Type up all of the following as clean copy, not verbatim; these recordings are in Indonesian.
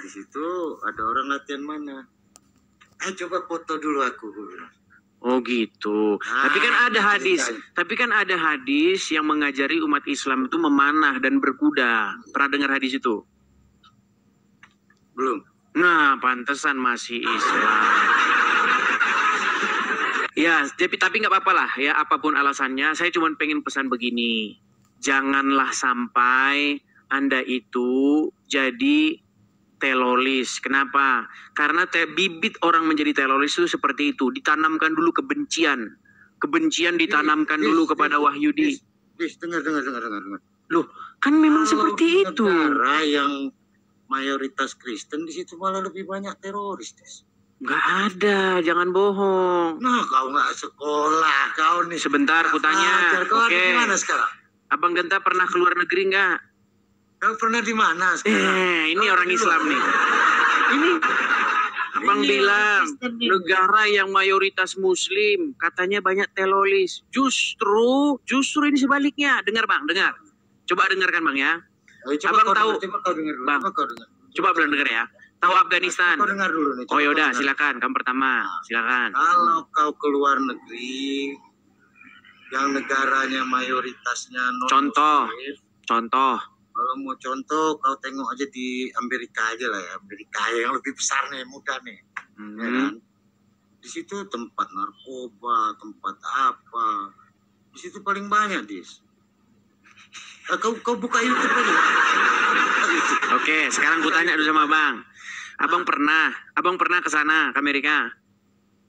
di situ ada orang latihan mana. Coba foto dulu aku bilang. Oh gitu. Tapi kan ada hadis. Tapi kan ada hadis yang mengajari umat Islam itu memanah dan berkuda. Pernah dengar hadis itu? Belum. Nah, pantesan masih Islam. Ya, tapi nggak apa-apa lah ya, apapun alasannya. Saya cuma pengen pesan begini. Janganlah sampai Anda itu jadi teroris. Kenapa? Karena bibit orang menjadi teroris itu seperti itu. Ditanamkan dulu kebencian. Kebencian ditanamkan dulu kepada Wahyudi. Dengar. Loh, kan memang seperti itu. Negara yang mayoritas Kristen di situ malah lebih banyak teroris. Nggak ada, jangan bohong. Nah, kau nggak sekolah, kau nih. Sebentar, aku tanya. Kau Oke. di mana sekarang? Abang Genta pernah keluar negeri nggak? Kau pernah di mana sekarang? Ini orang Islam nih. Ini Abang bilang negara yang mayoritas Muslim katanya banyak teroris. Justru ini sebaliknya. Dengar Bang, dengar. Coba dengarkan Bang ya. Abang tahu, Bang. Coba Bang dengar ya. Tahu Afghanistan? Kau dengar dulu nih. Oh yaudah, silakan. Kamu pertama, silakan. Kalau kau keluar negeri yang negaranya mayoritasnya Contoh. Kalau mau contoh, kau tengok aja di Amerika aja lah ya. Amerika yang lebih besar nih, mudah nih. Ya kan? Di situ tempat narkoba, tempat apa. Di situ paling banyak, Dis. Kau buka YouTube aja. Oke, sekarang gue tanya dulu sama Bang. Abang pernah ke sana, ke Amerika?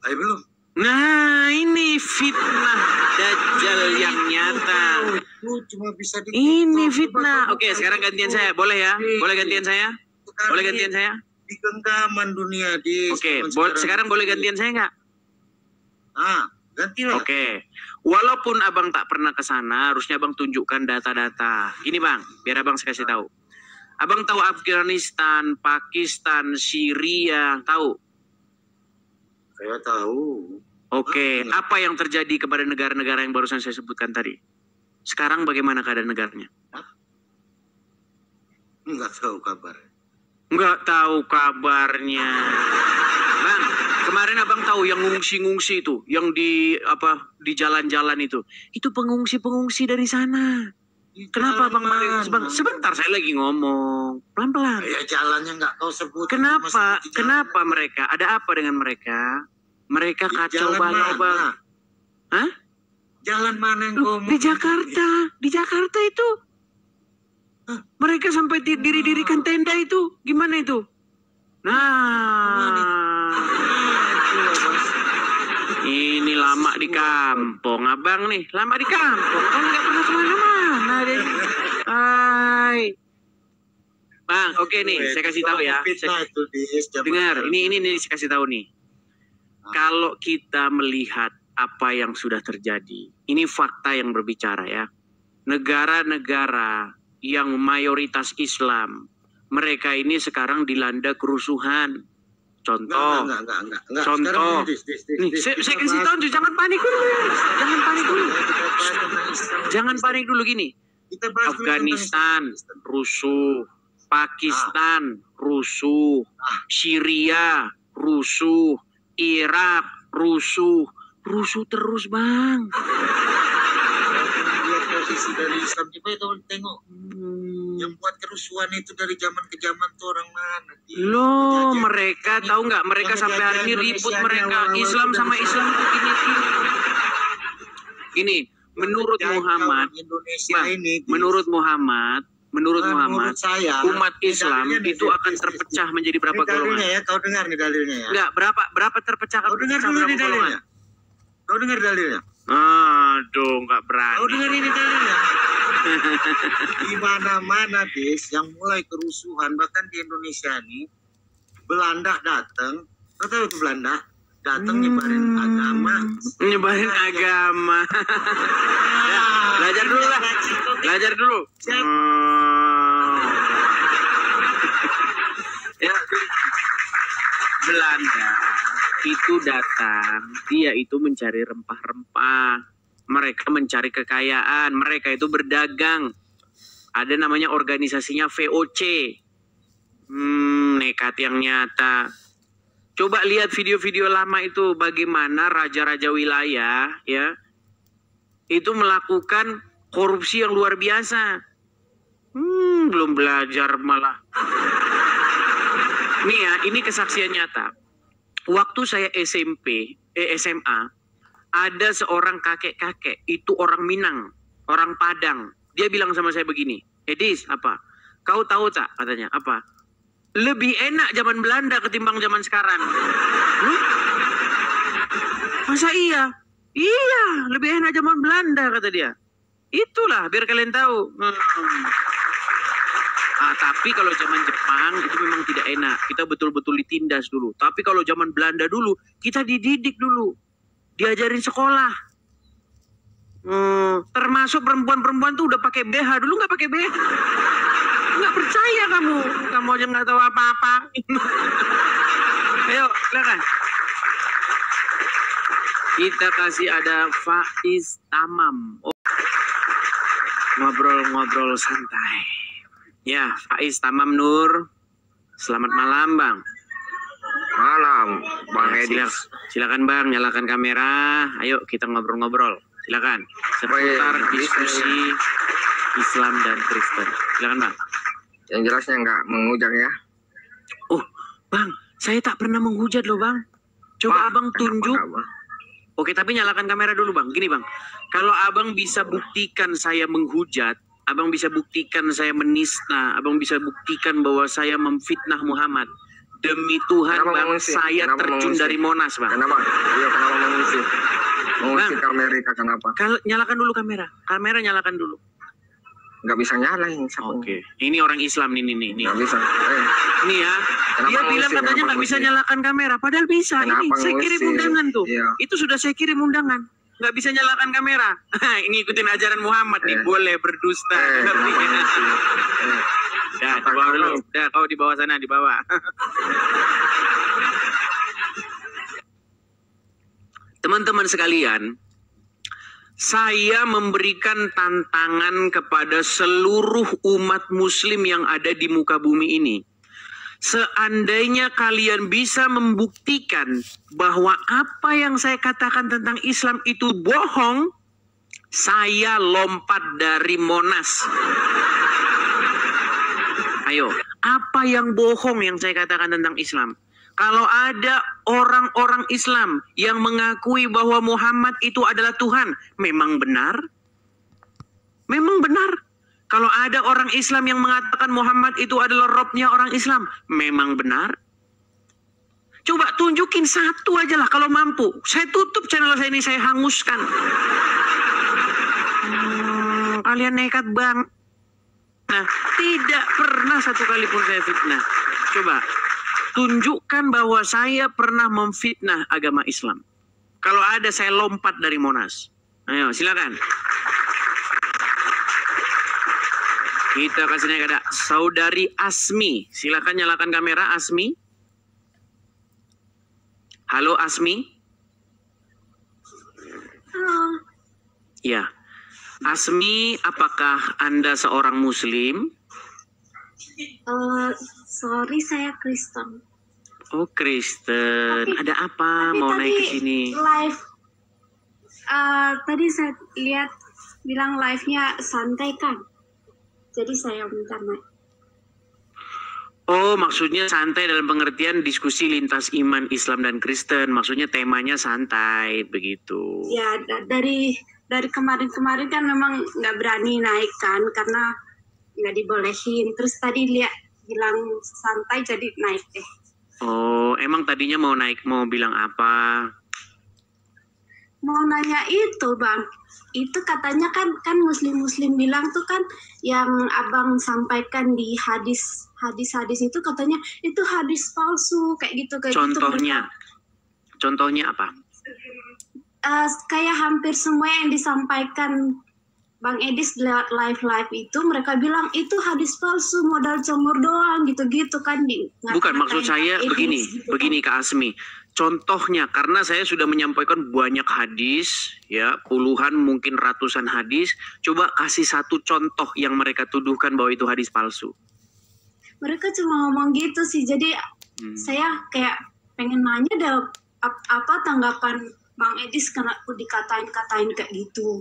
Belum. Nah, ini fitnah Dajjal yang nyata. Cuma bisa ini fitnah. Oke, sekarang gantian saya. Boleh ya? Boleh gantian saya? Boleh gantian saya? Di genggaman dunia. Oke, sekarang boleh gantian saya nggak? Gantilah. Oke. Walaupun abang tak pernah ke sana, harusnya abang tunjukkan data-data. Gini Bang, biar abang saya kasih tahu. Abang tahu Afghanistan, Pakistan, Syria, tahu? Saya tahu. Oke, apa yang terjadi kepada negara-negara yang barusan saya sebutkan tadi? Sekarang bagaimana keadaan negaranya? Enggak tahu kabar. Enggak tahu kabarnya. Bang, kemarin abang tahu yang ngungsi-ngungsi itu, yang di jalan-jalan itu pengungsi-pengungsi dari sana. Kenapa Bang Mario? Sebentar saya lagi ngomong. Pelan-pelan. Ya jalannya nggak kau sebut. Kenapa mereka? Ada apa dengan mereka? Mereka kacau balau Bang. Hah? Jalan mana yang kau mau? Di Jakarta itu. Mereka sampai diri-dirikan tenda itu. Gimana itu? Ini lama di kampung, abang nih. Lama di kampung, abang nggak pernah kemana-mana deh. Bang, oke nih, saya kasih tahu ya. Dengar, ini saya kasih tahu nih. Kalau kita melihat apa yang sudah terjadi, ini fakta yang berbicara ya. Negara-negara yang mayoritas Islam, mereka ini sekarang dilanda kerusuhan. Contoh. Nih, saya kasih tahu, jangan panik dulu. Jangan panik dulu gini. Afghanistan rusuh, Pakistan rusuh, Syria rusuh, Irak rusuh terus Bang. Posisi dari Islam juga ya, kamu tengok. Yang buat kerusuhan itu dari zaman ke zaman tuh orang mana? Loh, mereka tahu nggak? Mereka sampai hari ini ribut mereka Islam sama Islam tuh gini. Menurut Muhammad, umat Islam itu akan terpecah menjadi berapa golongan? Ya, kau dengar nih dalilnya ya? Enggak, berapa terpecah? Kau dengar dulu nih dalilnya. Kau dengar dalilnya? Aduh, nggak berani. Kau dengar ini dalilnya? Di mana-mana, Des, yang mulai kerusuhan, bahkan di Indonesia nih, Belanda datang. Kau tahu itu Belanda? Datang nyebarin agama. Ya, belajar dulu. Ya, Belanda itu datang, dia itu mencari rempah-rempah, mereka mencari kekayaan, mereka itu berdagang. Ada namanya organisasinya VOC. nekat yang nyata. Coba lihat video-video lama itu bagaimana raja-raja wilayah ya itu melakukan korupsi yang luar biasa. Belum belajar malah. Nih ya, ini kesaksian nyata. Waktu saya SMA, ada seorang kakek-kakek, itu orang Minang, orang Padang. Dia bilang sama saya begini, Edis, apa? Kau tahu tak? Katanya, apa? Lebih enak zaman Belanda ketimbang zaman sekarang. Masa iya? Iya, lebih enak zaman Belanda, kata dia. Itulah, biar kalian tahu. Tapi kalau zaman Jepang itu memang tidak enak. Kita betul-betul ditindas dulu. Tapi kalau zaman Belanda dulu, kita dididik dulu. Diajarin sekolah. Termasuk perempuan-perempuan tuh udah pakai BH. Dulu nggak pakai BH. Nggak percaya kamu. Kamu aja nggak tahu apa-apa. Ayo, silakan. Kita kasih ada Faiz Tamam. Ngobrol-ngobrol santai. Ya, Faiz Tamam Nur. Selamat malam, Bang. Malam, Bang Edis. Silakan Bang, nyalakan kamera. Ayo kita ngobrol-ngobrol. Silakan. Seputar diskusi Islam dan Kristen. Silakan Bang. Yang jelasnya nggak menghujat ya. Oh, Bang, saya tak pernah menghujat loh, Bang. Coba Abang tunjuk. Oke, tapi nyalakan kamera dulu, Bang. Gini, Bang. Kalau Abang bisa buktikan saya menghujat, Abang bisa buktikan saya menista, Abang bisa buktikan bahwa saya memfitnah Muhammad. Demi Tuhan, kenapa Bang, mengungsi? Saya kenapa terjun mengungsi? Dari Monas, Bang. Kenapa? Iya, kenapa mengungsi? Mengungsi ke Amerika, kenapa? Nyalakan dulu kamera. Kamera nyalakan dulu. Nggak bisa nyala ini. Oke. Ini orang Islam nih. Nggak bisa. Nih ya. Dia bilang katanya nggak bisa nyalakan kamera. Padahal bisa. Ini saya kirim undangan tuh. Iya. Itu sudah saya kirim undangan. Nggak bisa nyalakan kamera. Ini ikutin ajaran Muhammad nih. Boleh berdusta. Dah, di bawah dulu. Dah, kau di bawah sana, di bawah. Teman-teman sekalian, saya memberikan tantangan kepada seluruh umat muslim yang ada di muka bumi ini. Seandainya kalian bisa membuktikan bahwa apa yang saya katakan tentang Islam itu bohong, saya lompat dari Monas. Ayo, apa yang bohong yang saya katakan tentang Islam? Kalau ada orang-orang Islam yang mengakui bahwa Muhammad itu adalah Tuhan, memang benar? Memang benar. Kalau ada orang Islam yang mengatakan Muhammad itu adalah Robnya orang Islam, memang benar? Coba tunjukin satu aja lah kalau mampu. Saya tutup channel saya ini, saya hanguskan. Kalian nekat bang. Nah, tidak pernah satu kali pun saya fitnah. Coba tunjukkan bahwa saya pernah memfitnah agama Islam. Kalau ada, saya lompat dari Monas. Ayo, silakan. Kita kasih naik ada Saudari Asmi. Silakan nyalakan kamera, Asmi. Halo, Asmi. Halo. Ya. Asmi, apakah Anda seorang Muslim? Sorry, saya Kristen. Oh, Kristen. Ada apa? Mau naik ke sini? Live. Tadi saya lihat bilang live-nya santai kan. Jadi saya minta naik. Oh, maksudnya santai dalam pengertian diskusi lintas iman Islam dan Kristen. Maksudnya temanya santai, begitu. Ya, dari kemarin-kemarin kan memang nggak berani naik kan karena nggak dibolehin. Terus tadi lihat bilang santai jadi naik deh. Oh, emang tadinya mau naik, mau bilang apa? Mau nanya itu bang, itu katanya kan muslim bilang tuh kan yang abang sampaikan di hadis itu katanya itu hadis palsu kayak gitu Contohnya apa? Kayak hampir semua yang disampaikan Bang Edis lewat live itu mereka bilang itu hadis palsu, modal comor doang gitu-gitu kan. Bukan, maksud saya begini Kak Asmi. Contohnya, karena saya sudah menyampaikan banyak hadis, ya puluhan mungkin ratusan hadis. Coba kasih satu contoh yang mereka tuduhkan bahwa itu hadis palsu. mereka cuma ngomong gitu sih. Jadi saya kayak pengen nanya deh apa tanggapan Bang Edis karena aku dikatain kayak gitu.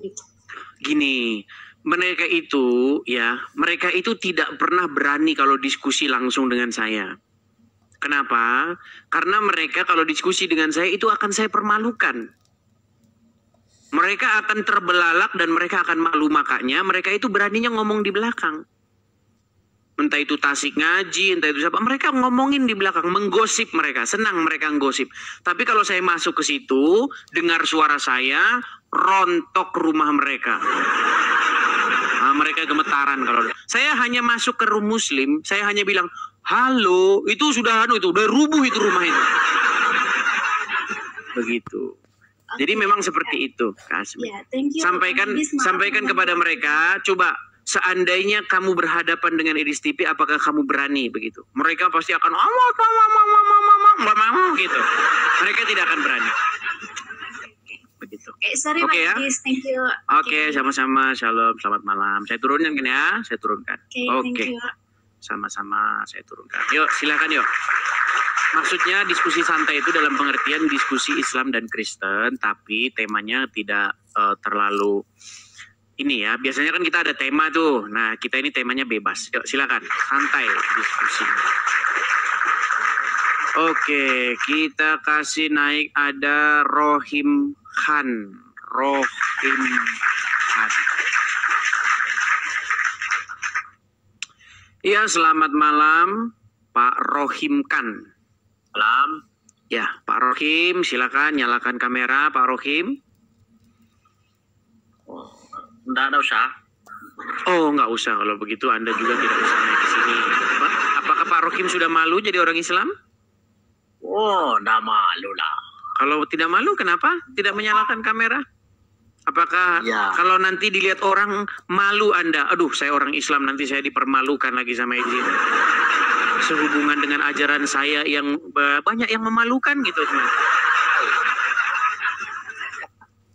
Gini, mereka itu tidak pernah berani kalau diskusi langsung dengan saya. Kenapa? Karena mereka kalau diskusi dengan saya itu akan saya permalukan. Mereka akan terbelalak dan mereka akan malu, makanya mereka itu beraninya ngomong di belakang. Entah itu tasik ngaji, entah itu siapa, mereka ngomongin di belakang, menggosip mereka, senang mereka menggosip. Tapi kalau saya masuk ke situ, dengar suara saya, rontok rumah mereka. Nah, mereka gemetaran kalau saya hanya masuk ke room muslim, saya hanya bilang, halo, itu udah rubuh itu rumah itu. Begitu. Jadi memang seperti itu, Kak Asmi. Sampaikan kepada mereka, coba seandainya kamu berhadapan dengan Edis TV, apakah kamu berani begitu? Mereka pasti akan gitu. Mereka tidak akan berani. Begitu. Oke ya. Thank you. Oke, sama-sama. Shalom, selamat malam. Saya turunkan ya, saya turunkan. Oke. Sama-sama saya turunkan. Yuk, silakan yuk. Maksudnya diskusi santai itu dalam pengertian diskusi Islam dan Kristen, tapi temanya tidak terlalu ini ya. Biasanya kan kita ada tema tuh. Nah, kita ini temanya bebas. Yuk, silakan. Santai diskusinya. Oke, kita kasih naik ada Rohim Khan. Iya, selamat malam Pak Rohim Khan. Malam. Ya, Pak Rohim, silakan nyalakan kamera, Pak Rohim. Enggak usah. Oh, nggak usah. Kalau begitu Anda juga tidak usah naik ke sini. Apakah Pak Rohim sudah malu jadi orang Islam? Oh, enggak malu lah. Kalau tidak malu, kenapa tidak menyalakan kamera? Apakah kalau nanti dilihat orang malu Anda? Aduh, saya orang Islam, nanti saya dipermalukan lagi sama izin. Sehubungan dengan ajaran saya yang banyak yang memalukan gitu.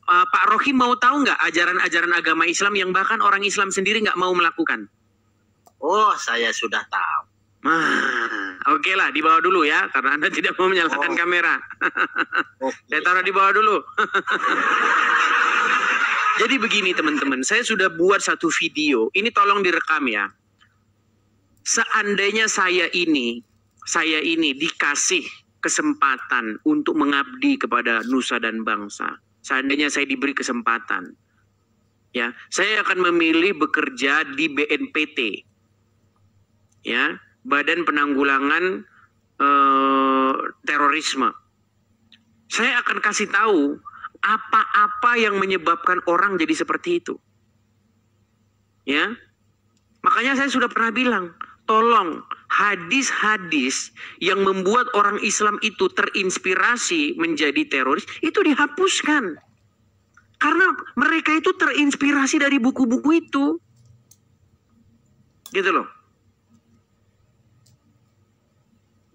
Pak Rohim mau tahu nggak ajaran-ajaran agama Islam yang bahkan orang Islam sendiri nggak mau melakukan? Oh, saya sudah tahu. Oke lah, dibawa dulu ya, karena Anda tidak mau menyalakan kamera. Saya taruh di bawah dulu. Jadi begini teman-teman, saya sudah buat satu video, ini tolong direkam ya. Seandainya saya ini dikasih kesempatan untuk mengabdi kepada nusa dan bangsa, seandainya saya diberi kesempatan, ya, saya akan memilih bekerja di BNPT, ya, Badan Penanggulangan Terorisme. Saya akan kasih tahu apa-apa yang menyebabkan orang jadi seperti itu, ya. Makanya saya sudah pernah bilang, tolong hadis-hadis yang membuat orang Islam itu terinspirasi menjadi teroris itu dihapuskan. Karena mereka itu terinspirasi dari buku-buku itu. Gitu loh.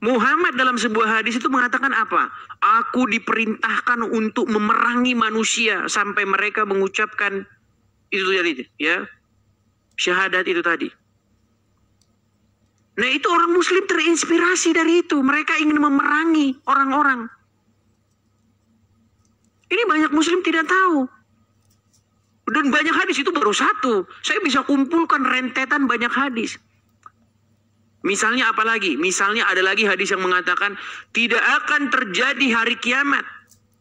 Muhammad dalam sebuah hadis itu mengatakan apa? Aku diperintahkan untuk memerangi manusia sampai mereka mengucapkan itu tadi, ya. Syahadat itu tadi. Nah, itu orang muslim terinspirasi dari itu. Mereka ingin memerangi orang-orang. Ini banyak muslim tidak tahu. Dan banyak hadis itu baru satu. Saya bisa kumpulkan rentetan banyak hadis. Misalnya apa lagi? Misalnya ada lagi hadis yang mengatakan tidak akan terjadi hari kiamat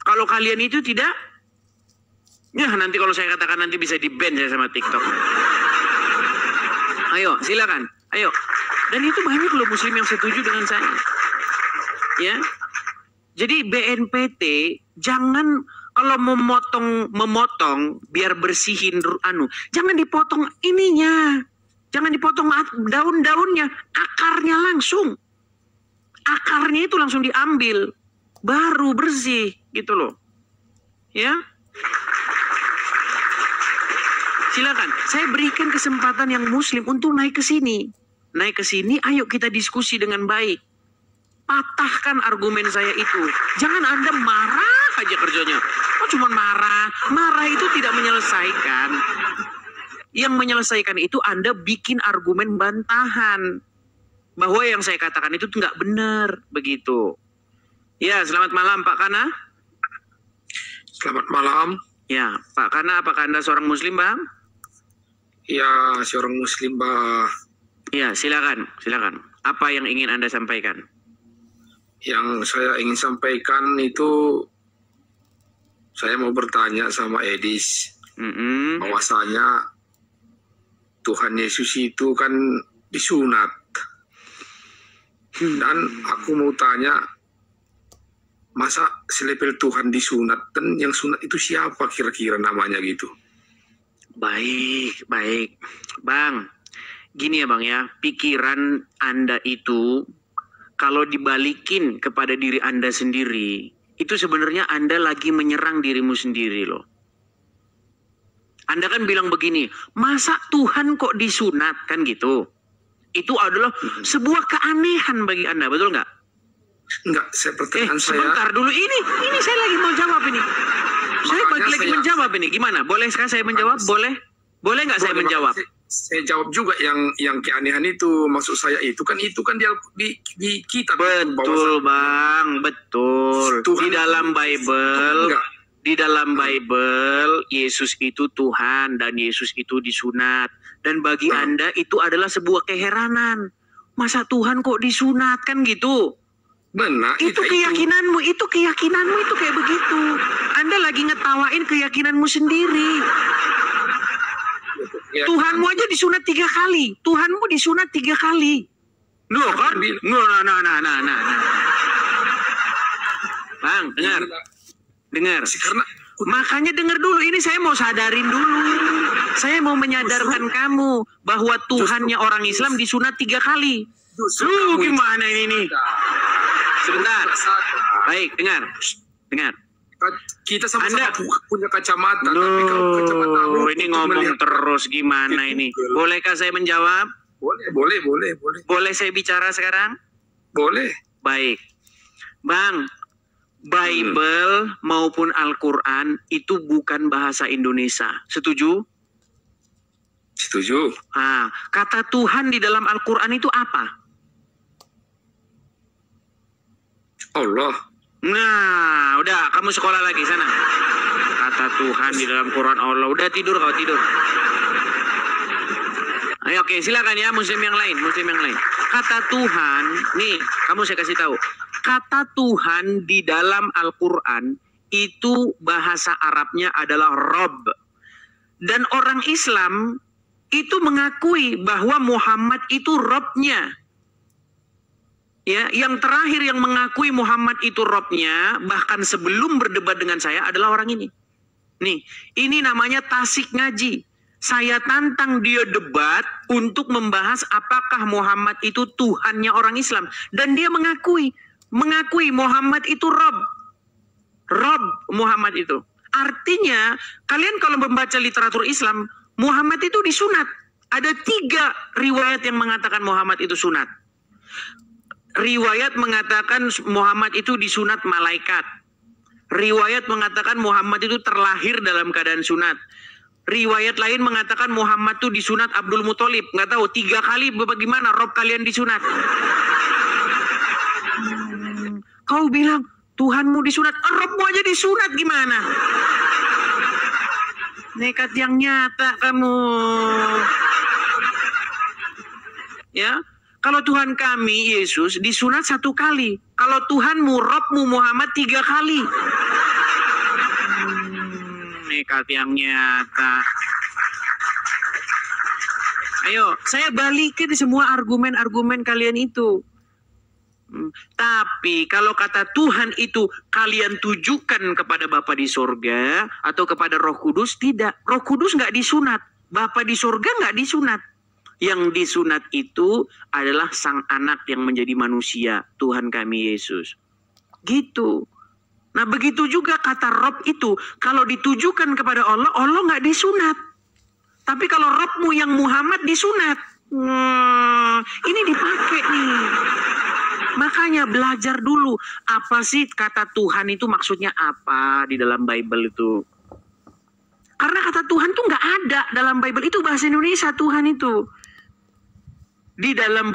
kalau kalian itu tidak. Ya, nanti kalau saya katakan nanti bisa di-ban saya sama TikTok. Ayo, silakan. Ayo. Dan itu banyak loh muslim yang setuju dengan saya. Ya. Jadi BNPT jangan kalau memotong biar bersihin jangan dipotong ininya. Jangan dipotong daun-daunnya, akarnya langsung. Akarnya itu langsung diambil, baru bersih gitu loh. Ya. Silakan, saya berikan kesempatan yang muslim untuk naik ke sini. Naik ke sini, ayo kita diskusi dengan baik. Patahkan argumen saya itu. Jangan Anda marah aja kerjanya. Oh, cuma marah. Marah itu tidak menyelesaikan. Yang menyelesaikan itu Anda bikin argumen bantahan. bahwa yang saya katakan itu nggak benar begitu. Ya, selamat malam Pak Kana. Selamat malam. Ya, Pak Kana, apakah Anda seorang Muslim, Bang? Ya, seorang Muslim, Bah. Ya, silakan. Apa yang ingin Anda sampaikan? Yang saya ingin sampaikan itu, saya mau bertanya sama Edis, bahwasanya Tuhan Yesus itu kan disunat. Dan aku mau tanya, masa selepel Tuhan disunat, dan yang sunat itu siapa kira-kira namanya gitu? Baik. Bang, gini ya Bang ya, pikiran Anda itu kalau dibalikin kepada diri Anda sendiri, itu sebenarnya Anda lagi menyerang dirimu sendiri loh. Anda kan bilang begini, masa Tuhan kok disunat kan gitu? Itu adalah sebuah keanehan bagi Anda, betul nggak? Enggak, pertanyaan saya. Sebentar dulu, ini saya lagi mau jawab ini. Saya lagi menjawab ini. Gimana? Boleh sekarang saya menjawab? Boleh nggak saya menjawab? Saya jawab juga yang keanehan itu. Maksud saya itu kan di kitab. Betul Bang, betul. Tuhan, di dalam Bible Yesus itu Tuhan dan Yesus itu disunat. Dan bagi Anda itu adalah sebuah keheranan. Masa Tuhan kok disunat kan gitu? Benar. Itu keyakinanmu itu kayak begitu. Anda lagi ngetawain keyakinanmu sendiri. Tuhanmu aja disunat 3 kali. Tuhanmu disunat 3 kali. Loh kan? Nah. Bang, dengar. Makanya dengar dulu. Ini saya mau sadarin dulu. Saya mau menyadarkan kamu bahwa Tuhannya orang Islam disunat 3 kali. Lu gimana ini? Sebentar. Baik, dengar. Kita sama-sama punya kacamata. Tapi kalau kacamata ini ngomong terus gimana ini? Bolehkah saya menjawab? Boleh. Boleh saya bicara sekarang? Boleh. Baik. Bang, Bible maupun Al-Quran itu bukan bahasa Indonesia. Setuju? Setuju. Kata Tuhan di dalam Al-Quran itu apa? Allah. Nah, udah kamu sekolah lagi sana. Kata Tuhan di dalam Quran Allah. Udah tidur kau tidur. Ayo, oke, silakan ya muslim yang lain. Kata Tuhan, nih kamu saya kasih tahu. Kata Tuhan di dalam Al-Quran itu bahasa Arabnya adalah Rob. Dan orang Islam itu mengakui bahwa Muhammad itu Robnya. Ya, yang terakhir yang mengakui Muhammad itu Robnya, bahkan sebelum berdebat dengan saya adalah orang ini. Nih, ini namanya tasik ngaji. Saya tantang dia debat untuk membahas apakah Muhammad itu Tuhannya orang Islam. Dan dia mengakui Muhammad itu Rob Muhammad itu. Artinya, kalian kalau membaca literatur Islam, Muhammad itu disunat. Ada 3 riwayat yang mengatakan Muhammad itu sunat. Riwayat mengatakan Muhammad itu disunat malaikat. Riwayat mengatakan Muhammad itu terlahir dalam keadaan sunat. Riwayat lain mengatakan Muhammad itu disunat Abdul Muthalib. Nggak tahu 3 kali bagaimana Rob kalian disunat. Kau bilang Tuhanmu disunat, Robmu aja disunat gimana? Nekat yang nyata kamu. Ya. Kalau Tuhan kami, Yesus, disunat 1 kali. Kalau Tuhanmu, Robmu, Muhammad 3 kali. Nekat yang nyata. Ayo, saya balikin semua argumen-argumen kalian itu. Tapi kalau kata Tuhan itu kalian tujukan kepada Bapa di sorga atau kepada Roh Kudus, tidak. Roh Kudus nggak disunat. Bapa di sorga nggak disunat. Yang disunat itu adalah sang anak yang menjadi manusia, Tuhan kami Yesus. Gitu. Nah begitu juga kata Rob itu, kalau ditujukan kepada Allah, Allah nggak disunat. Tapi kalau Robmu yang Muhammad disunat, ini dipakai nih. Makanya belajar dulu, apa sih kata Tuhan itu maksudnya apa di dalam Bible itu. Karena kata Tuhan tuh nggak ada dalam Bible, itu bahasa Indonesia Tuhan itu. Di dalam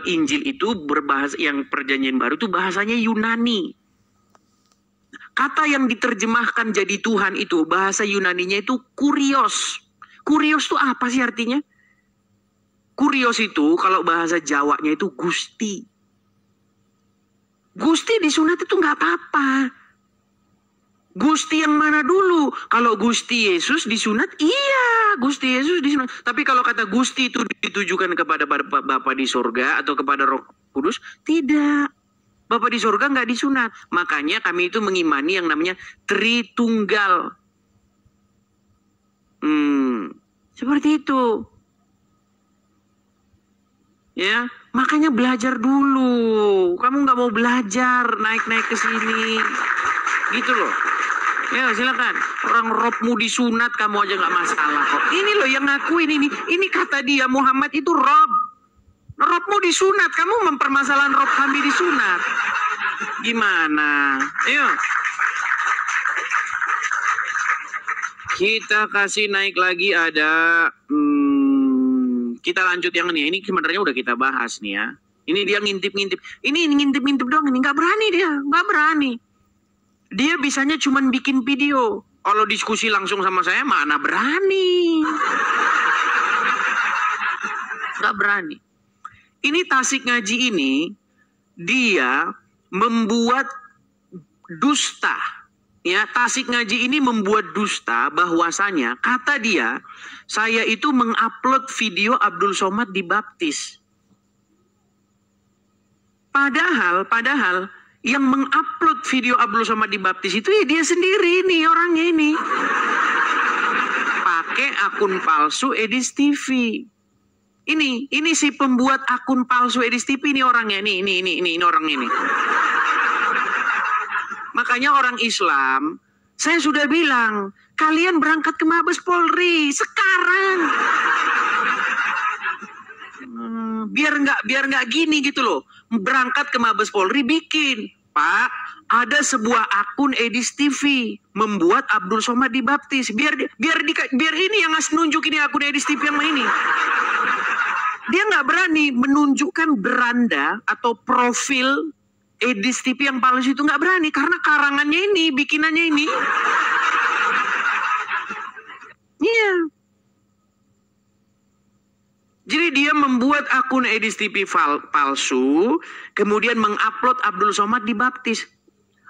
Injil itu berbahasa, yang perjanjian baru itu bahasanya Yunani. Kata yang diterjemahkan jadi Tuhan itu bahasa Yunaninya itu kurios. Kurios itu apa sih artinya? Kurios itu kalau bahasa Jawanya itu Gusti. Gusti disunat itu nggak apa-apa. Gusti yang mana dulu? Kalau Gusti Yesus disunat, iya, Gusti Yesus disunat. Tapi kalau kata Gusti itu ditujukan kepada Bapa di surga atau kepada Roh Kudus, tidak. Bapa di surga nggak disunat. Makanya kami itu mengimani yang namanya Tritunggal. Seperti itu. Ya, makanya belajar dulu. Kamu nggak mau belajar, naik-naik ke sini, gitu loh. Ya silakan. Orang robmu disunat kamu aja nggak masalah kok. Ini loh yang ngakuin ini. Ini kata dia Muhammad itu rob. Robmu disunat. Kamu mempermasalahan rob kami disunat. Gimana? Ayo. Kita kasih naik lagi ada. Kita lanjut yang ini. Ini sebenarnya udah kita bahas nih ya. Ini dia ngintip-ngintip. Ini ngintip-ngintip doang. Ini nggak berani dia. Nggak berani. Dia bisanya cuman bikin video. Kalau diskusi langsung sama saya, mana berani. Nggak berani. Ini Tasik Ngaji ini, dia membuat dusta. Ya, Tasik Ngaji ini membuat dusta bahwasanya, kata dia, saya itu mengupload video Abdul Somad dibaptis. Padahal, yang mengupload video Abdul Somad dibaptis itu ya dia sendiri nih, orangnya ini. Pakai akun palsu Edis TV. Ini si pembuat akun palsu Edis TV ini orangnya. Ini orang ini. Makanya orang Islam, saya sudah bilang, kalian berangkat ke Mabes Polri sekarang. Biar nggak gini gitu loh. Berangkat ke Mabes Polri bikin, Pak, ada sebuah akun Edis TV membuat Abdul Somad dibaptis. Biar ini yang ngasih nunjukin akun Edis TV yang ini. Dia nggak berani menunjukkan beranda atau profil Edis TV yang palsu itu, nggak berani karena karangannya ini, bikinannya ini. Iya. Jadi dia membuat akun Edis TV palsu, kemudian mengupload Abdul Somad dibaptis.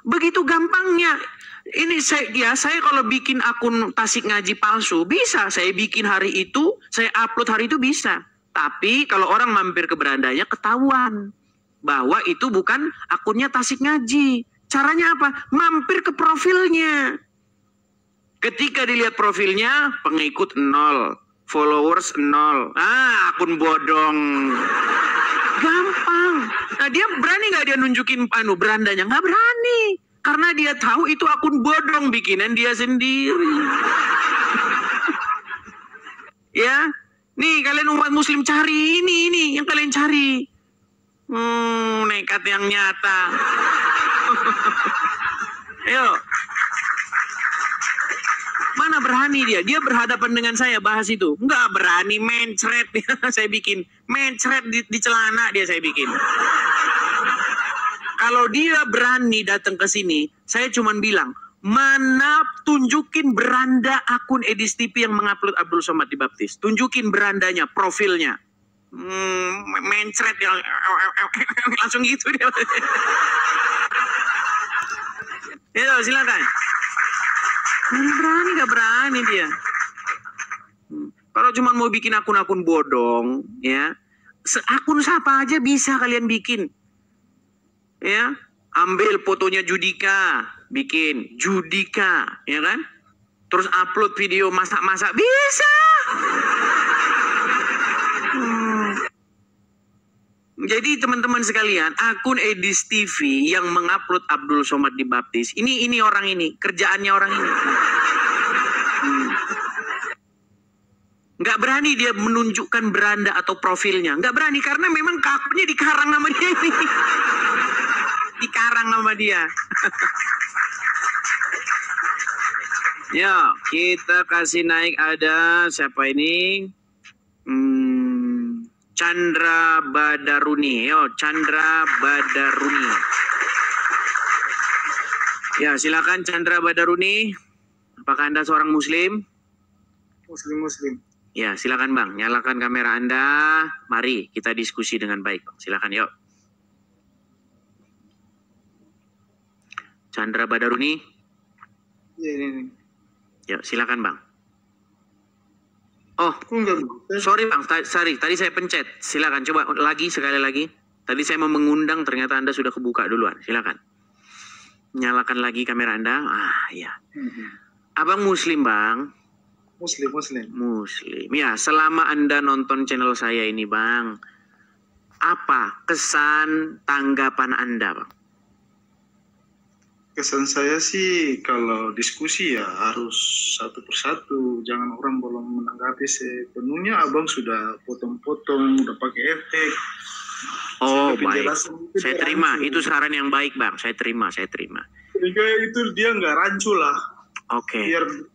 Begitu gampangnya. Ini saya kalau bikin akun Tasik Ngaji palsu, bisa. Saya bikin hari itu, saya upload hari itu bisa. Tapi kalau orang mampir ke berandanya ketahuan bahwa itu bukan akunnya Tasik Ngaji. Caranya apa? Mampir ke profilnya. Ketika dilihat profilnya, pengikut 0. Followers 0. Akun bodong. Gampang. Nah, dia berani nggak dia nunjukin berandanya? Nggak berani. Karena dia tahu itu akun bodong bikinan dia sendiri. Ya. Nih, kalian umat muslim cari ini yang kalian cari. Nekat yang nyata. Ayo. Mana berani dia? Dia berhadapan dengan saya bahas itu. Enggak berani, mencret. Saya bikin. Mencret di celana dia saya bikin. Kalau dia berani datang ke sini, saya cuman bilang, mana tunjukin beranda akun Edis TV yang mengupload Abdul Somad dibaptis. Tunjukin berandanya, profilnya. Mencret yang langsung gitu dia. Ya, silakan. Berani gak berani dia. Kalau cuma mau bikin akun-akun bodong, ya, akun siapa aja bisa kalian bikin. Ya, ambil fotonya Judika, bikin Judika, ya kan? Terus upload video masak-masak, bisa. Jadi teman-teman sekalian, akun Edis TV yang mengupload Abdul Somad dibaptis, ini orang ini, kerjaannya orang ini. Nggak berani dia menunjukkan beranda atau profilnya, nggak berani karena memang akunnya dikarang sama dia ini. Dikarang sama dia. Ya, kita kasih naik ada siapa ini? Chandra Badaruni. Yo, Chandra Badaruni. Ya, silakan Chandra Badaruni. Apakah Anda seorang Muslim? Muslim. Ya, silakan Bang. Nyalakan kamera Anda. Mari kita diskusi dengan baik, Bang. Silakan, yuk. Chandra Badaruni. Iya, ini. Yuk, silakan Bang. Oh, sorry Bang, tadi saya pencet. Silakan coba lagi sekali lagi. Tadi saya mau mengundang, ternyata Anda sudah kebuka duluan. Silakan. Nyalakan lagi kamera Anda. Ah, ya. Abang Muslim, Bang. Muslim. Muslim. Ya, selama Anda nonton channel saya ini, Bang, apa kesan tanggapan Anda, Bang? Kesan saya sih kalau diskusi ya harus satu persatu, jangan orang belum menanggapi sepenuhnya. Abang sudah potong-potong, udah pakai efek. Oh baik, saya terima. Itu saran yang baik Bang, saya terima. Sehingga itu dia nggak rancu lah. Oke.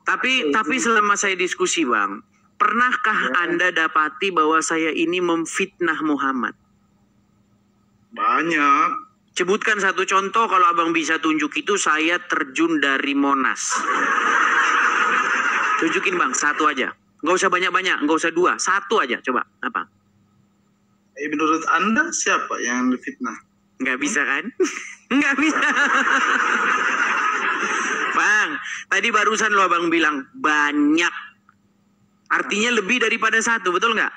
Tapi selama saya diskusi Bang, pernahkah Anda dapati bahwa saya ini memfitnah Muhammad? Banyak. Sebutkan satu contoh, kalau Abang bisa tunjuk itu saya terjun dari Monas. Tunjukin Bang, satu aja. Nggak usah banyak-banyak, nggak usah dua. Satu aja, coba. Apa? Menurut Anda siapa yang fitnah? Nggak bisa kan? Nggak bisa. Bang, tadi barusan lo Abang bilang banyak. Artinya lebih daripada satu, betul nggak?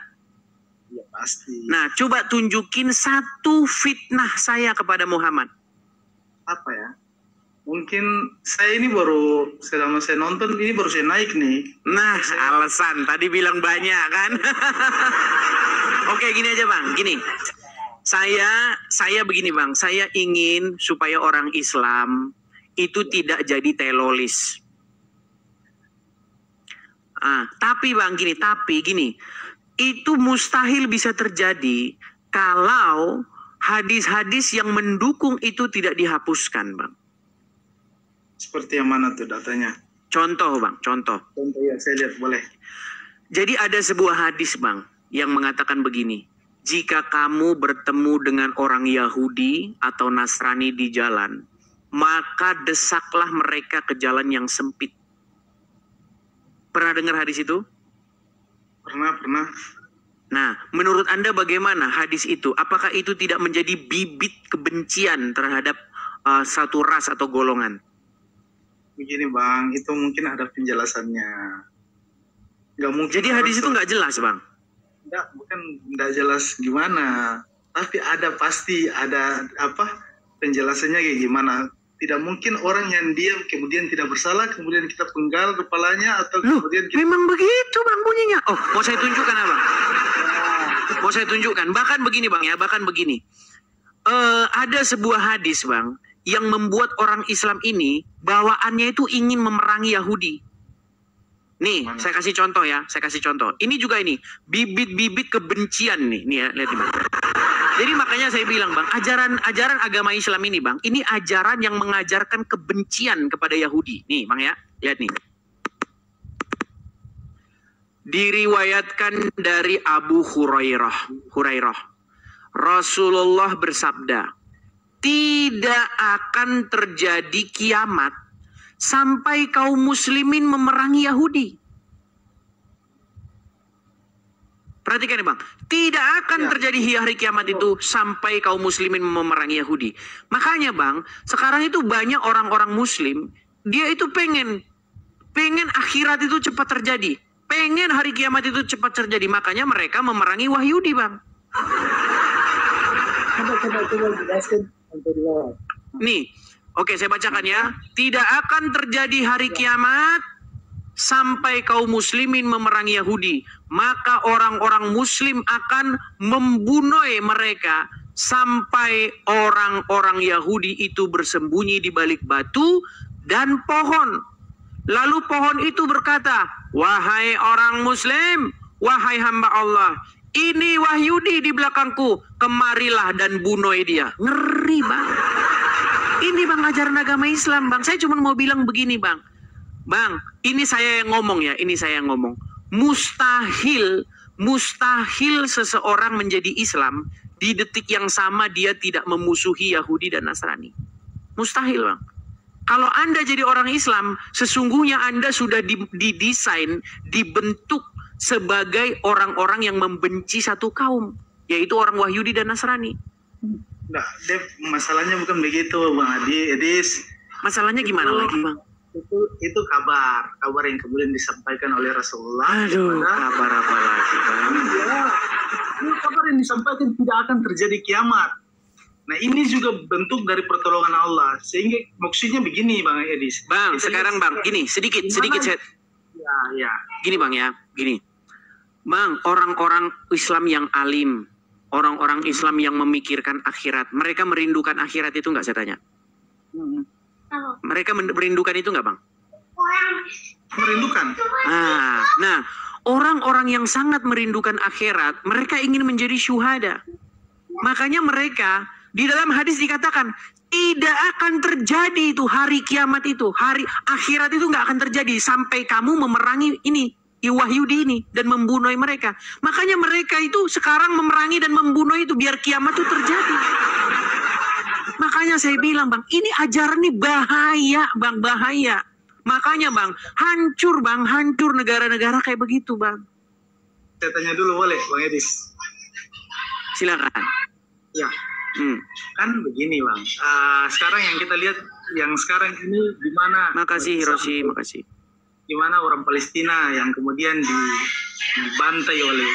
Ya pasti. Nah, coba tunjukin satu fitnah saya kepada Muhammad. Apa ya? Mungkin saya ini baru, selama saya nonton ini baru saya naik nih. Nah, alasan. Tadi bilang banyak kan? Oke, gini aja Bang. Gini. Saya begini Bang. Saya ingin supaya orang Islam itu tidak jadi teroris. Tapi Bang, gini. Itu mustahil bisa terjadi kalau hadis-hadis yang mendukung itu tidak dihapuskan, Bang. Seperti yang mana tuh datanya? Contoh, Bang, contoh. Contoh ya, saya lihat boleh. Jadi ada sebuah hadis, Bang, yang mengatakan begini. Jika kamu bertemu dengan orang Yahudi atau Nasrani di jalan, maka desaklah mereka ke jalan yang sempit. Pernah dengar hadis itu? Pernah. Nah, menurut Anda bagaimana hadis itu? Apakah itu tidak menjadi bibit kebencian terhadap satu ras atau golongan? Begini Bang, itu mungkin ada penjelasannya. Nggak mungkin. Jadi hadis itu nggak jelas Bang? Nggak jelas gimana. Tapi pasti ada penjelasannya kayak gimana. Tidak mungkin orang yang diam kemudian tidak bersalah, kemudian kita penggal kepalanya atau kemudian kita... Memang begitu Bang bunyinya. Oh, mau saya tunjukkan apa? Mau saya tunjukkan. Bahkan begini Bang ya, ada sebuah hadis Bang yang membuat orang Islam ini bawaannya itu ingin memerangi Yahudi. Nih, saya kasih contoh ya, Ini juga bibit-bibit kebencian nih ya, lihat nih Bang. Jadi makanya saya bilang Bang, ajaran agama Islam ini Bang, ini ajaran yang mengajarkan kebencian kepada Yahudi. Nih Bang ya, lihat nih. Diriwayatkan dari Abu Hurairah. Rasulullah bersabda, tidak akan terjadi kiamat sampai kaum muslimin memerangi Yahudi. Perhatikan ya Bang, tidak akan terjadi hari kiamat itu sampai kaum muslimin memerangi Yahudi. Makanya Bang, sekarang itu banyak orang-orang muslim, dia itu pengen akhirat itu cepat terjadi. Pengen hari kiamat itu cepat terjadi. Makanya mereka memerangi Yahudi Bang. Coba jelaskan. Nih, oke saya bacakan ya. Tidak akan terjadi hari kiamat sampai kaum muslimin memerangi Yahudi, maka orang-orang muslim akan membunuh mereka sampai orang-orang Yahudi itu bersembunyi di balik batu dan pohon. Lalu pohon itu berkata, wahai orang muslim, wahai hamba Allah, ini Wahyudi di belakangku, kemarilah dan bunuh dia. Ngeri Bang. Ini Bang ajaran agama Islam Bang. Saya cuma mau bilang begini Bang, ini saya yang ngomong ya, Mustahil mustahil seseorang menjadi Islam di detik yang sama dia tidak memusuhi Yahudi dan Nasrani. Mustahil, Bang. Kalau Anda jadi orang Islam, sesungguhnya Anda sudah didesain, dibentuk sebagai orang-orang yang membenci satu kaum, yaitu orang Yahudi dan Nasrani. Nah, Dev, masalahnya bukan begitu, Bang Adi, Edis. Masalahnya gimana lagi, Bang? Itu kabar yang kemudian disampaikan oleh Rasulullah. Aduh, kabar apa lagi, Bang? Itu kabar yang disampaikan tidak akan terjadi kiamat. Nah, ini juga bentuk dari pertolongan Allah. Sehingga maksudnya begini, Bang Edis. Bang, sekarang Bang, gini, sedikit set. Ya. Gini, Bang, ya, gini. Bang, orang-orang Islam yang alim, orang-orang Islam yang memikirkan akhirat, mereka merindukan akhirat itu nggak, saya tanya? Mereka merindukan itu nggak, Bang? Merindukan. Nah, orang-orang yang sangat merindukan akhirat, mereka ingin menjadi syuhada. Makanya mereka, di dalam hadis dikatakan, tidak akan terjadi itu hari kiamat itu. Hari akhirat itu nggak akan terjadi sampai kamu memerangi ini, Yahudi ini, dan membunuh mereka. Makanya mereka itu sekarang memerangi dan membunuh itu biar kiamat itu terjadi. Makanya saya bilang, Bang, ini ajaran ini bahaya, Bang, bahaya. Makanya, Bang, hancur negara-negara kayak begitu, Bang. Saya tanya dulu boleh, Bang Edis? Silakan. Ya. Kan begini, Bang. Sekarang yang kita lihat, yang sekarang ini di mana? Makasih, Hiroshi, makasih. Di mana orang Palestina yang kemudian dibantai oleh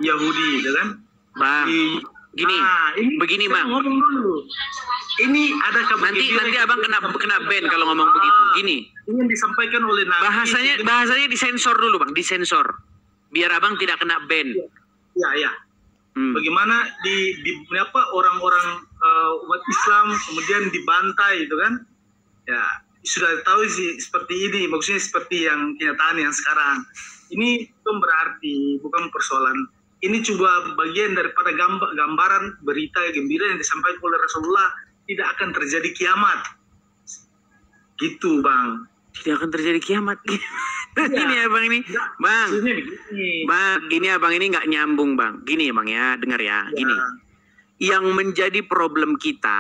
Yahudi, gitu kan? Bang, begini, Bang. Ngomong dulu. Ini ada kabar. Nanti Abang kena ban kalau ngomong begitu. Gini. Ini yang disampaikan oleh Nabi. Bahasanya disensor dulu, Bang, disensor. Biar Abang tidak kena ban. Ya. Bagaimana di orang-orang umat Islam kemudian dibantai, itu kan? Ya, sudah tahu sih seperti ini, maksudnya seperti yang kenyataan yang sekarang. Ini bukan berarti, bukan persoalan. Ini coba bagian daripada gambaran berita gembira yang disampaikan oleh Rasulullah, tidak akan terjadi kiamat. Gitu, Bang. Tidak akan terjadi kiamat. Ini Abang ini. Bang, ini Abang ini nggak nyambung, Bang. Gini, Bang, ya, dengar ya. Gini. Yang menjadi problem kita,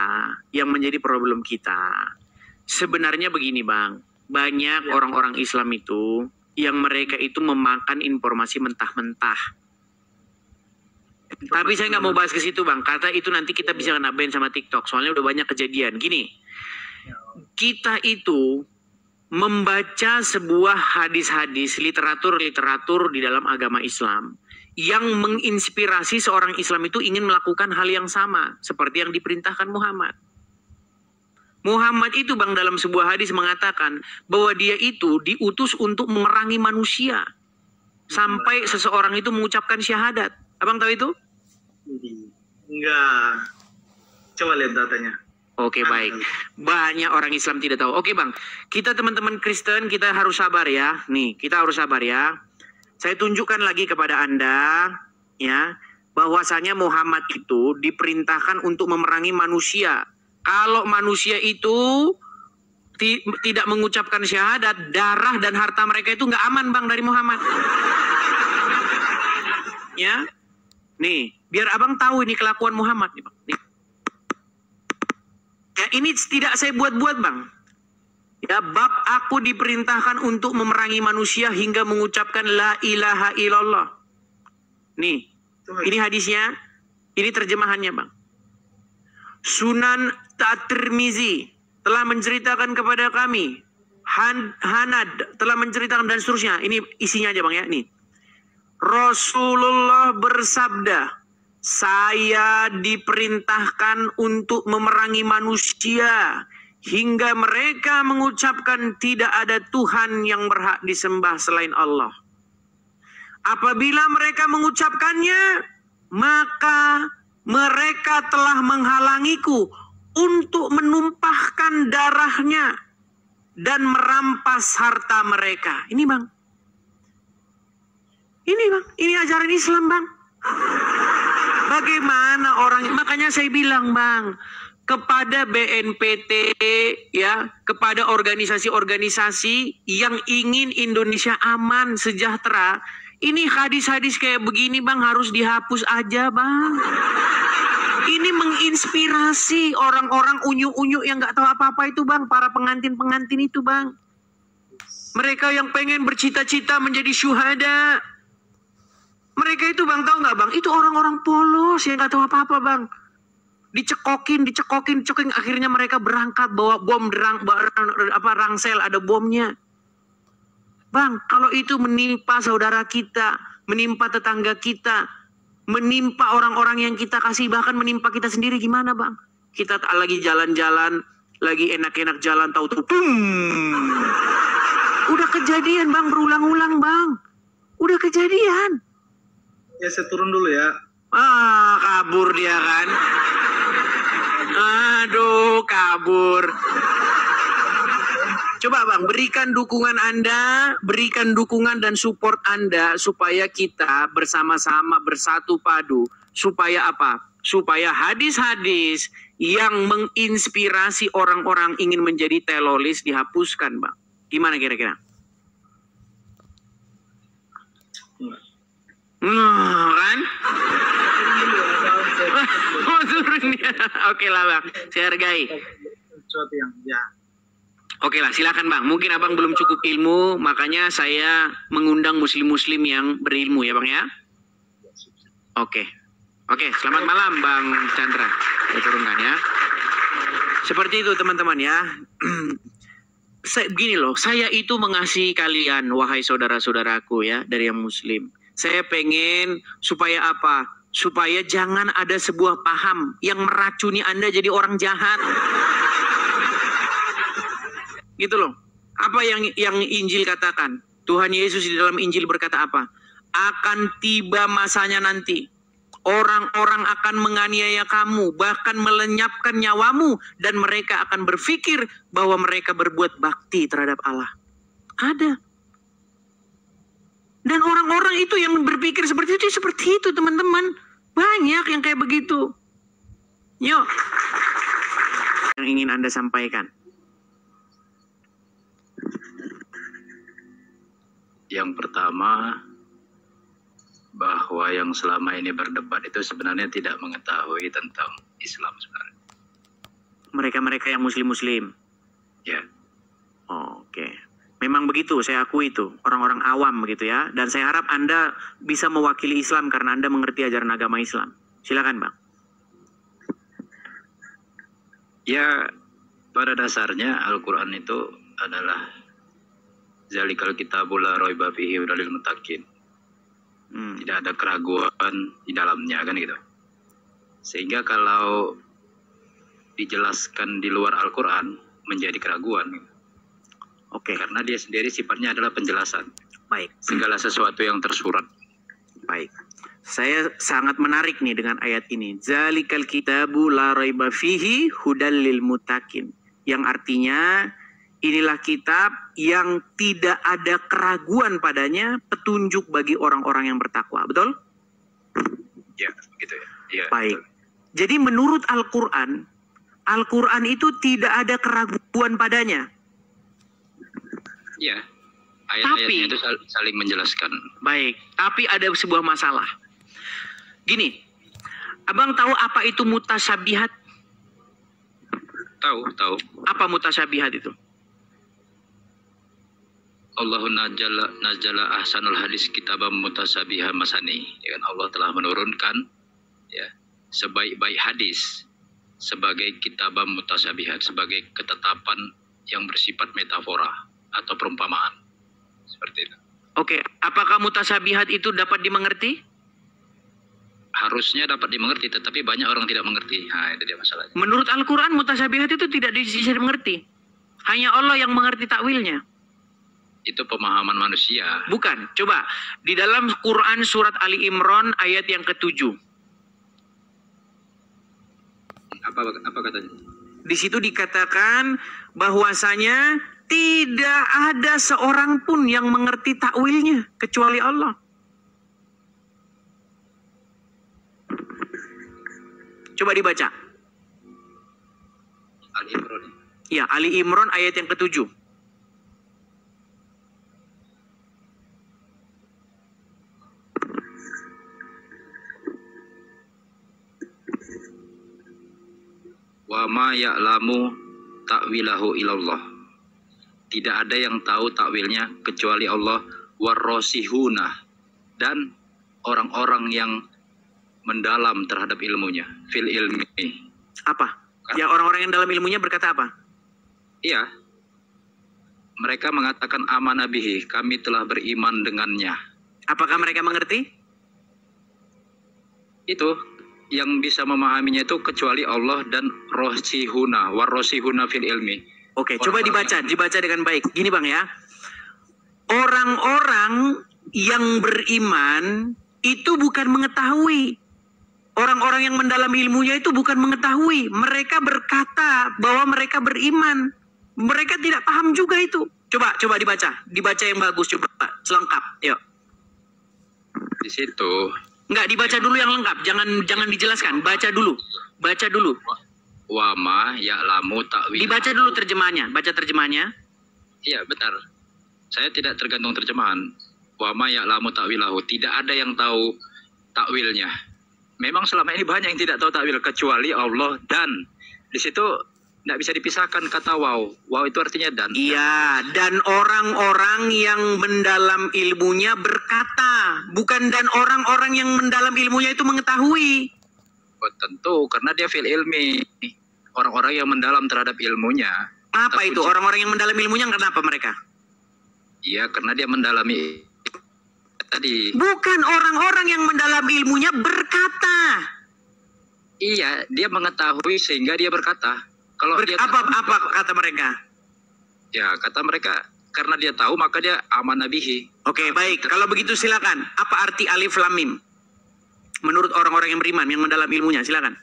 sebenarnya begini, Bang. Banyak orang-orang Islam itu yang mereka itu memakan informasi mentah-mentah. Tapi saya nggak mau bahas ke situ, Bang. Kata itu nanti kita bisa kena ban sama TikTok. Soalnya udah banyak kejadian. Gini, kita itu membaca sebuah hadis-hadis, literatur di dalam agama Islam yang menginspirasi seorang Islam itu ingin melakukan hal yang sama seperti yang diperintahkan Muhammad. Muhammad itu, Bang, dalam sebuah hadis mengatakan bahwa dia itu diutus untuk memerangi manusia sampai seseorang itu mengucapkan syahadat. Abang tahu itu? Enggak. Coba lihat datanya. Oke, baik. Banyak orang Islam tidak tahu. Oke, Bang. Kita teman-teman Kristen, kita harus sabar ya. Nih, kita harus sabar ya. Saya tunjukkan lagi kepada Anda, ya, bahwasanya Muhammad itu diperintahkan untuk memerangi manusia. Kalau manusia itu tidak mengucapkan syahadat, darah dan harta mereka itu nggak aman, Bang, dari Muhammad. Ya. Nih, biar Abang tahu ini kelakuan Muhammad nih, Bang. Nih. Ya, ini tidak saya buat-buat, Bang. Ya, bab aku diperintahkan untuk memerangi manusia hingga mengucapkan la ilaha illallah. Nih, ini hadisnya, ini terjemahannya, Bang. Sunan At-Tirmizi telah menceritakan kepada kami, Hanad telah menceritakan dan seterusnya. Ini isinya aja, Bang, ya. Nih. Rasulullah bersabda, saya diperintahkan untuk memerangi manusia hingga mereka mengucapkan tidak ada Tuhan yang berhak disembah selain Allah. Apabila mereka mengucapkannya, maka mereka telah menghalangiku untuk menumpahkan darahnya dan merampas harta mereka. Ini, Bang. Ini, Bang. Ini ajaran Islam, Bang. Bagaimana orang, makanya saya bilang, Bang, kepada BNPT, ya, kepada organisasi-organisasi yang ingin Indonesia aman, sejahtera, Ini hadis-hadis kayak begini bang harus dihapus aja bang. Ini menginspirasi orang-orang unyu-unyu yang nggak tahu apa-apa itu bang. Para pengantin-pengantin itu bang. Mereka yang pengen bercita-cita menjadi syuhada. Mereka itu bang, tahu nggak bang? Itu orang-orang polos yang nggak tahu apa-apa bang. Dicekokin. Akhirnya mereka berangkat bawa bom rangsel, ada bomnya. Bang, kalau itu menimpa saudara kita, menimpa tetangga kita, menimpa orang-orang yang kita kasih, bahkan menimpa kita sendiri, gimana bang? Kita lagi jalan-jalan, lagi enak-enak jalan, tahu-tahu, udah kejadian bang, berulang-ulang bang. Udah kejadian. Ya saya turun dulu ya. Kabur dia kan. Aduh, kabur. Coba bang, berikan dukungan Anda, berikan dukungan dan support Anda supaya kita bersama-sama bersatu padu. Supaya apa? Supaya hadis-hadis yang menginspirasi orang-orang ingin menjadi teroris dihapuskan bang. Gimana kira-kira? Kan? Turun ya. Oke lah bang, saya hargai. Sesuatu yang ya. Oke lah, silakan bang. Mungkin abang belum cukup ilmu, makanya saya mengundang muslim-muslim yang berilmu ya bang ya. Oke, selamat malam bang Chandra. Saya turunkan ya. Seperti itu teman-teman ya. Begini loh, saya itu mengasihi kalian, wahai saudara-saudaraku ya, dari yang muslim. Saya pengen supaya apa? Supaya jangan ada sebuah paham yang meracuni Anda jadi orang jahat. Gitu loh. Apa yang Injil katakan? Tuhan Yesus di dalam Injil berkata apa? Akan tiba masanya nanti. Orang-orang akan menganiaya kamu, bahkan melenyapkan nyawamu, dan mereka akan berpikir bahwa mereka berbuat bakti terhadap Allah. Ada. Dan orang-orang itu yang berpikir seperti itu teman-teman. Banyak yang kayak begitu. Yuk. Yang ingin Anda sampaikan. Yang pertama, bahwa yang selama ini berdebat itu sebenarnya tidak mengetahui tentang Islam sebenarnya. Mereka-mereka yang muslim-muslim. Ya. Oke. Memang begitu, saya akui itu. Orang-orang awam begitu ya. Dan saya harap Anda bisa mewakili Islam karena Anda mengerti ajaran agama Islam. Silakan Bang. Ya, pada dasarnya Al-Quran itu adalah Zalikal kitabul la raiba fihi hudalil muttaqin. Tidak ada keraguan di dalamnya kan gitu. Sehingga kalau dijelaskan di luar Al-Quran menjadi keraguan. Oke. Karena dia sendiri sifatnya adalah penjelasan. Baik. Segala sesuatu yang tersurat. Baik. Saya sangat menarik nih dengan ayat ini. Zalikal kitabu la raiba fihi hudal lil muttaqin. Yang artinya inilah kitab yang tidak ada keraguan padanya, petunjuk bagi orang-orang yang bertakwa. Betul? Ya, begitu ya. Ya, baik. betul. Jadi menurut Al-Quran, Al-Quran itu tidak ada keraguan padanya. Ya, ayat-ayatnya itu saling menjelaskan. Baik, tapi ada sebuah masalah. Gini, abang tahu apa itu mutasyabihat? Tahu. Apa mutasyabihat itu? Allahun najala ahsanul hadis kitabam mutasabiha masani. Ya kan, Allah telah menurunkan ya sebaik-baik hadis sebagai kitabam mutasabihat, sebagai ketetapan yang bersifat metafora atau perumpamaan. Seperti itu. Oke, apakah mutasyabihat itu dapat dimengerti? Harusnya dapat dimengerti, tetapi banyak orang tidak mengerti. Nah, itu dia masalahnya. Menurut Al-Quran mutasyabihat itu tidak bisa dimengerti. Hanya Allah yang mengerti takwilnya. Itu pemahaman manusia. Bukan. Coba di dalam Quran surat Ali Imran ayat yang ke-7. Apa katanya? Di situ dikatakan bahwasanya tidak ada seorang pun yang mengerti takwilnya kecuali Allah. Coba dibaca. Ali Imran. Ya, Ali Imran ayat yang ke-7. ma ya'lamu ta'wilahu ilallah. Tidak ada yang tahu takwilnya kecuali Allah. Warrosihuna, dan orang-orang yang mendalam terhadap ilmunya. Fil ilmi. Apa? Ya, orang-orang yang dalam ilmunya berkata apa? Iya. Mereka mengatakan amanah bihi, kami telah beriman dengannya. Apakah mereka mengerti? Itu yang bisa memahaminya itu kecuali Allah dan rosihuna, warrosihuna fil ilmi. Oke, coba dibaca dengan baik. Gini Bang ya. Orang-orang yang beriman itu bukan mengetahui. Orang-orang yang mendalam ilmunya itu bukan mengetahui. Mereka berkata bahwa mereka beriman. Mereka tidak paham juga itu. Coba dibaca. Dibaca yang bagus, coba selengkap. Yuk. Di situ. Enggak, dibaca dulu yang lengkap. Jangan dijelaskan. Baca dulu. Wa ma ya'lamu ta'wilahu. Dibaca dulu terjemahannya. Baca terjemahannya. Iya, benar. Saya tidak tergantung terjemahan. Wa ma ya'lamu ta'wilahu. Tidak ada yang tahu takwilnya. Memang selama ini banyak yang tidak tahu takwil kecuali Allah, dan di situ tidak bisa dipisahkan kata waw. Waw itu artinya dan. Iya, dan orang-orang yang mendalam ilmunya berkata, bukan dan orang-orang yang mendalam ilmunya itu mengetahui. Oh, tentu karena dia fil ilmi. Orang-orang yang mendalam terhadap ilmunya. Apa itu? Orang-orang yang mendalam ilmunya kenapa mereka? Iya, karena dia mendalami tadi. Bukan orang-orang yang mendalam ilmunya berkata. Iya, dia mengetahui sehingga dia berkata. Kalau dia apa kata mereka? Ya, kata mereka karena dia tahu maka dia amanah bihi. Oke, baik. Kalau begitu silakan. Apa arti alif lam mim? Menurut orang-orang yang beriman, yang mendalam ilmunya, silakan.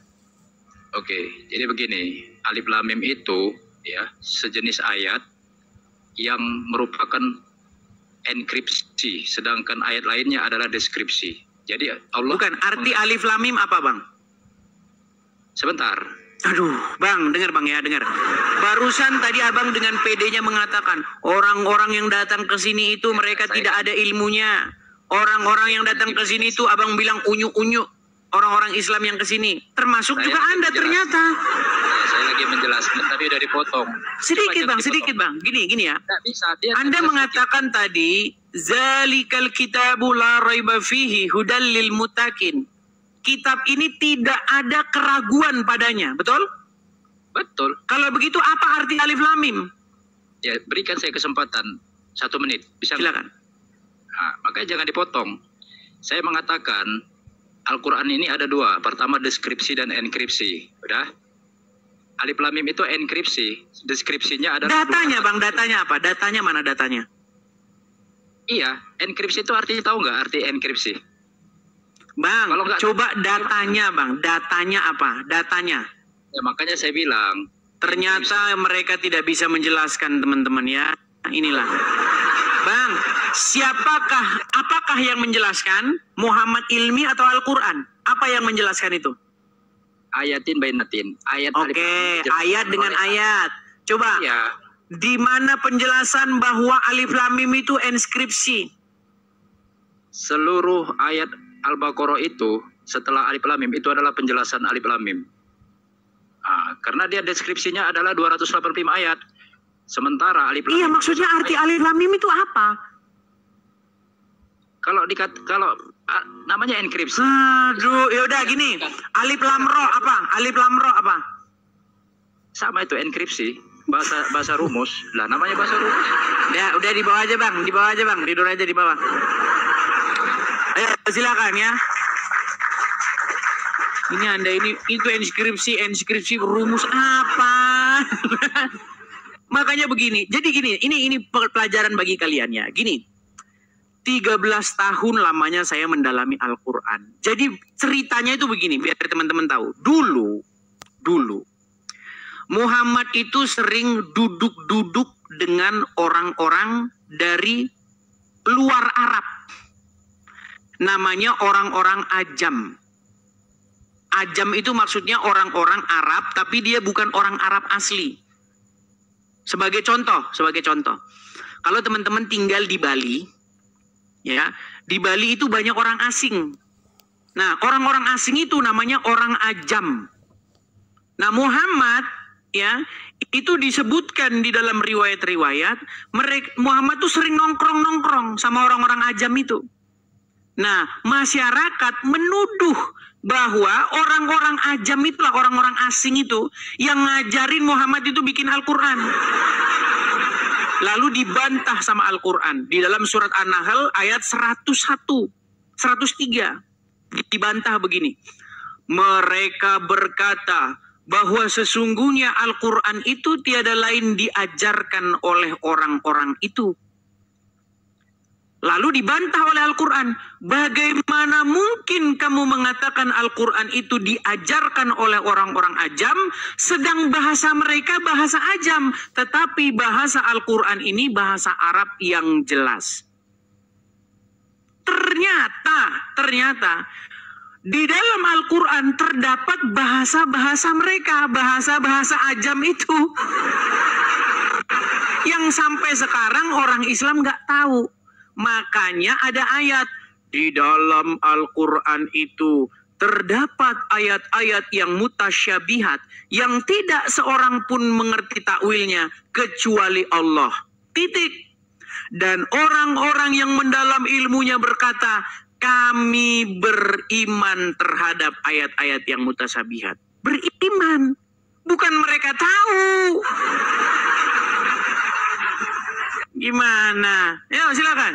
Oke, jadi begini, alif lam mim itu ya sejenis ayat yang merupakan enkripsi, sedangkan ayat lainnya adalah deskripsi. Jadi Allah. Bukan, arti alif lam mim apa Bang? Sebentar. Aduh, Bang, dengar Bang ya, dengar. Barusan tadi Abang dengan PD-nya mengatakan orang-orang yang datang ke sini itu mereka tidak ada ilmunya. Orang-orang yang datang ke sini itu Abang bilang unyu-unyu. Orang-orang Islam yang ke sini, termasuk juga Anda ternyata. Saya lagi menjelaskan, tadi udah dipotong. Sedikit Bang. Gini ya. Bisa, Anda mengatakan tadi, zalikal kitabu la raiba fihi hudal lil muttaqin. Kitab ini tidak ada keraguan padanya, betul? Betul. Kalau begitu apa arti alif lam mim? Ya, berikan saya kesempatan 1 menit. Bisa? Silakan. Nah, makanya jangan dipotong. Saya mengatakan Al-Quran ini ada 2. Pertama deskripsi dan enkripsi. Udah? Alif lam mim itu enkripsi. Deskripsinya ada. Datanya Bang, datanya apa? Datanya mana datanya? Iya, enkripsi itu artinya tahu nggak arti enkripsi? Bang, coba datanya Bang. Datanya apa? Datanya. Ya, makanya saya bilang. Ternyata mereka tidak bisa menjelaskan teman-teman ya. Inilah. Bang, apakah yang menjelaskan? Muhammad Ilmi atau Al-Quran? Apa yang menjelaskan itu? Ayatin bainatin. Oke, ayat dengan ayat. Coba, ya. Di mana penjelasan bahwa alif lam mim itu enskripsi? Seluruh ayat Al-Baqarah itu setelah alif lam mim itu adalah penjelasan alif lam mim. Nah, karena dia deskripsinya adalah 285 ayat. Sementara alif lam mim. Iya, maksudnya arti alif lam mim itu apa? Kalau namanya enkripsi. Aduh, yaudah gini. Alif lam ro apa? Alif lam ro apa? Sama itu enkripsi. Bahasa rumus. Lah namanya bahasa rumus. Ya, udah di bawah aja Bang. Tidur aja di bawah. Ayo silakan ya. Ini Anda itu inskripsi rumus apa? Makanya begini. Jadi gini, ini pelajaran bagi kalian ya. Gini. 13 tahun lamanya saya mendalami Al-Qur'an. Jadi ceritanya itu begini, biar teman-teman tahu. Dulu Muhammad itu sering duduk-duduk dengan orang-orang dari luar Arab. Namanya orang-orang Ajam. Ajam itu maksudnya orang-orang Arab, tapi dia bukan orang Arab asli. Sebagai contoh. Kalau teman-teman tinggal di Bali, ya, di Bali itu banyak orang asing. Nah, orang-orang asing itu namanya orang Ajam. Nah, Muhammad ya, itu disebutkan di dalam riwayat-riwayat, Muhammad tuh sering nongkrong-nongkrong sama orang-orang ajam itu. Nah, masyarakat menuduh bahwa orang-orang ajam itulah, orang-orang asing itu yang ngajarin Muhammad itu bikin Al-Quran. Lalu dibantah sama Al-Quran. Di dalam surat An-Nahl ayat 101, 103. Dibantah begini. Mereka berkata bahwa sesungguhnya Al-Quran itu tiada lain diajarkan oleh orang-orang itu. Lalu dibantah oleh Al-Quran, bagaimana mungkin kamu mengatakan Al-Quran itu diajarkan oleh orang-orang ajam, sedang bahasa mereka bahasa ajam, tetapi bahasa Al-Quran ini bahasa Arab yang jelas. Ternyata, di dalam Al-Quran terdapat bahasa-bahasa mereka, bahasa-bahasa ajam itu, yang sampai sekarang orang Islam nggak tahu. Makanya ada ayat di dalam Al-Quran itu terdapat ayat-ayat yang mutasyabihat yang tidak seorang pun mengerti takwilnya kecuali Allah. Titik. Dan orang-orang yang mendalam ilmunya berkata, kami beriman terhadap ayat-ayat yang mutasyabihat. Beriman, bukan mereka tahu. Gimana? Ya, silakan.